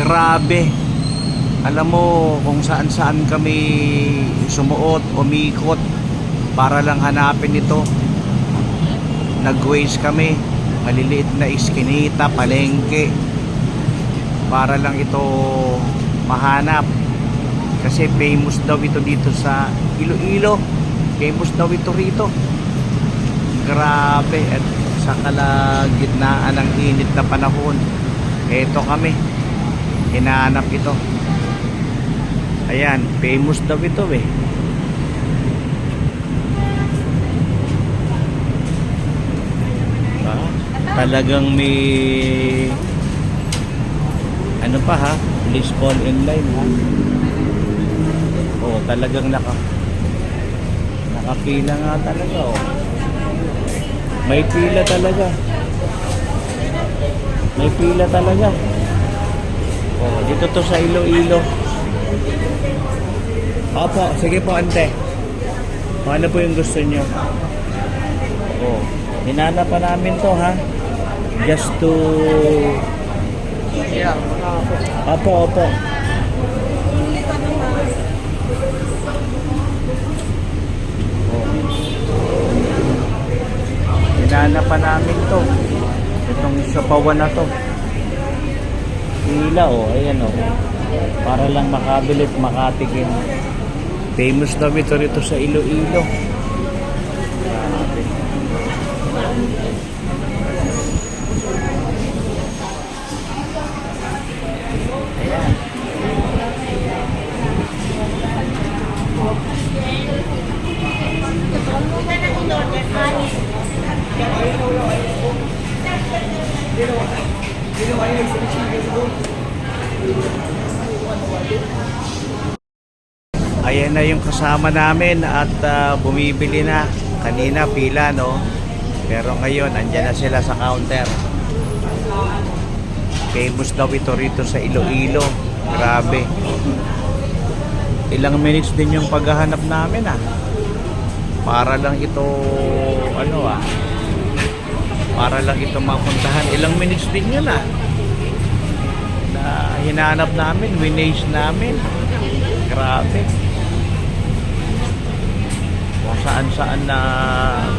Grabe. Alam mo kung saan-saan kami sumuot, umikot para lang hanapin ito. Nag-waste kami, maliliit na iskinita, palengke, para lang ito mahanap. Kasi famous daw ito dito sa Iloilo. Famous daw ito rito. Grabe. At sa kalagitnaan ng init na panahon, eto kami, hinahanap ito. Ayan, famous daw ito eh. Talagang may ano pa ha, please fall in line ha. Oh, talagang nakapila nga talaga oh. May pila talaga. May pila talaga. Oh, dito to sa Iloilo. Opo, sige po ante. Ano po yung gusto nyo? Oh, hinanap pa namin to ha. Just to... Opo, opo. Oh. Hinanap pa namin to. Itong siopawan na to. Pila oh, ayan oh. Para lang makabili at makatikim. Famous daw ito rito sa Iloilo. Ayan. Ayan na yung kasama namin at bumibili na. Kanina pila no. Pero ngayon andyan na sila sa counter. Famous daw ito rito sa Iloilo. Grabe. Ilang minutes din yung paghahanap namin para lang ito para lang ito mapuntahan. Ilang minutes din yun na hinahanap namin, winage namin. Grabe. Kung saan-saan na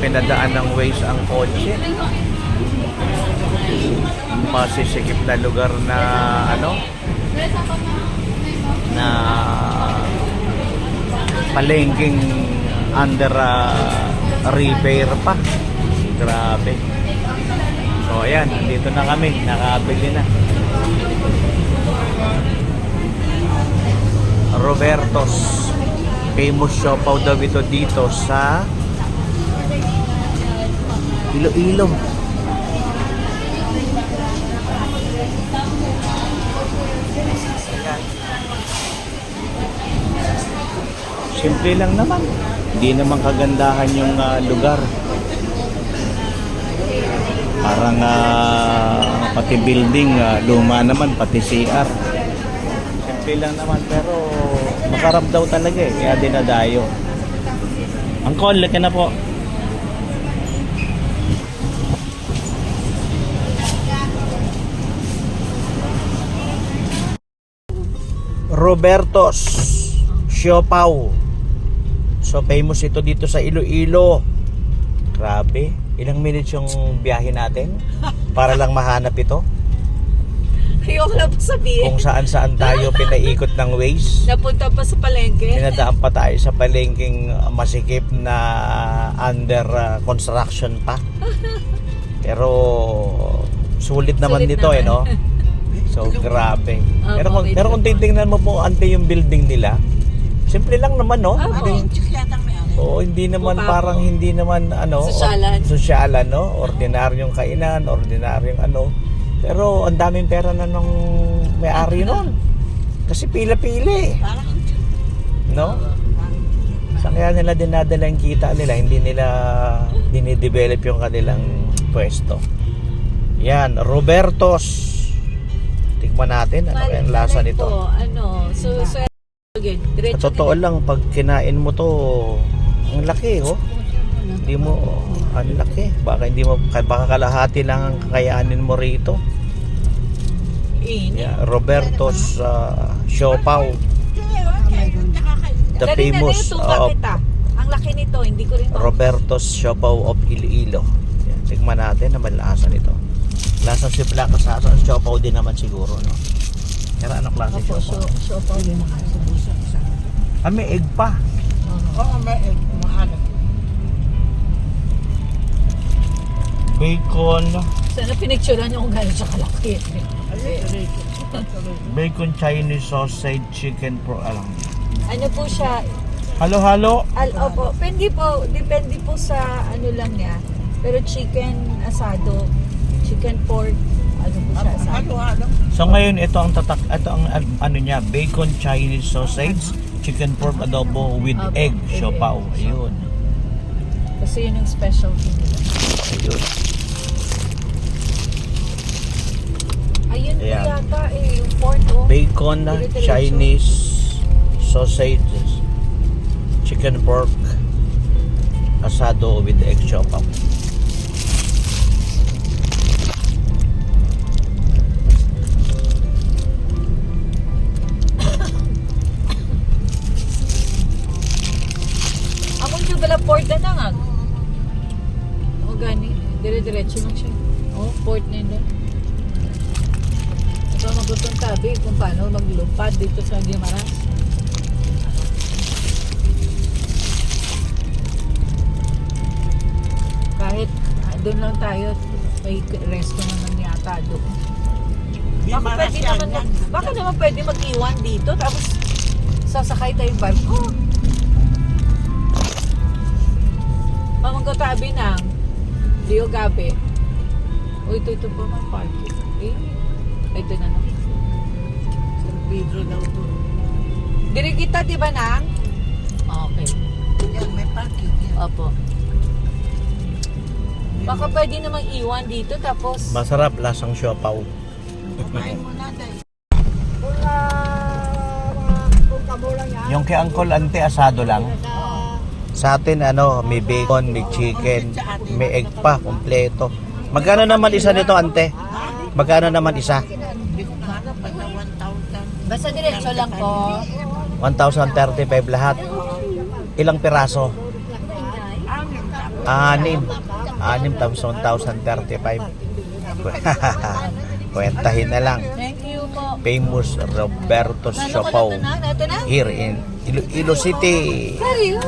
pinadaan ng Waze ang kotse. Masisikip na lugar na na palengking under repair pa. Grabe. So ayan, dito na kami, nakabili na. Roberto's, famous siopaw daw ito dito sa Iloilo. Simple lang naman. Hindi naman kagandahan yung lugar. Parang pati building, luma naman, pati CR. Simple lang naman, pero makarap daw talaga eh. Kaya dinadayo. Angkol, laki na po. Roberto's siopaw. So famous ito dito sa Iloilo. Grabe. Ilang minutes yung biyahe natin para lang mahanap ito. Ayoko na po sabihin. Kung saan-saan tayo pinaikot ng Waze. Napunta pa sa palengke. Pinadaan pa tayo sa palengking masikip na under construction pa. Pero sulit naman Sulit dito naman. no. So grabe. Opo, Pero kung titingnan mo po ante yung building nila, simple lang naman no. Oo, hindi naman Mukha parang po. hindi naman sosyalan no, ordinaryong kainan, ordinaryong Pero ang daming pera na nung may-ari noon. Kasi pila-pili. No? Sa kaya nila dinadala yung kita nila, hindi nila dinidevelop yung kanilang pwesto. Yan, Roberto's. Tikman natin ano kaya ang lasa nito. Sa totoo lang, pag kinain mo to, ang laki Hindi mo, ang laki. Baka kalahati lang ang kakayanin mo rito. Init. Yeah, Roberto's Siopaw. The Kanina famous na yung tuka kita. Ang laki nito, hindi ko rin Roberto's Siopaw of Iloilo. Yan, tignan natin na malasa nito. Lasa si Plaka sa Siopaw din naman siguro, no? Pero ano klase Opo, Siopaw? siopaw din. May egg pa. Oo, may egg. Mahal. Bacon. Sana pinicturean niyo kung gano'n siya kalaki. Bacon Chinese sausage chicken pro alam. Ano po siya? Halo-halo. Opo, depende po sa ano lang niya. Pero chicken asado, chicken pork, ano po siya asado. Halo-halo. So ngayon ito ang ano niya, bacon Chinese sausage, chicken pork adobo with Opo, egg, with siopaw. egg. Ayun. Kasi yun ang specialty nila. Ayun. Ayun po Ayan. yata yung pork oh. Bacon na Dire-diretso. Chinese sausages, chicken pork asado with egg siopaw. Ako yung bala pork na nangag. O gani, dire-diretso lang siya. Oh, pork na yun. Ito magutong tabi kung paano maglupad dito sa Guimaras. Kahit doon lang tayo, may resto naman yata doon. Baka naman pwede mag-iwan dito tapos sasakay tayong barko. Mamanggotabi ng Leo Gabi. O ito po may parking. Ito na naman. San Pedro daw to. Diri kita, di ba nang? Okay. Yan, may parking yan. Opo. Baka pwede namang iwan dito tapos Masarap lasang siopaw. Kumain mo na dahil. Yung kay Uncle Ante asado lang. Sa atin ano, may bacon, may chicken, may egg pa, kompleto. Magkano naman isa nito, Ante? Magkano naman isa? Hindi ko hanap pa na 1,000. basta diretso lang po. 1,035 lahat. Ilang piraso? Anim. 6 times 1,035. Kwentahin na lang. Thank you po. Famous Roberto's Siopaw Ito na. here in Iloilo City. Seryo?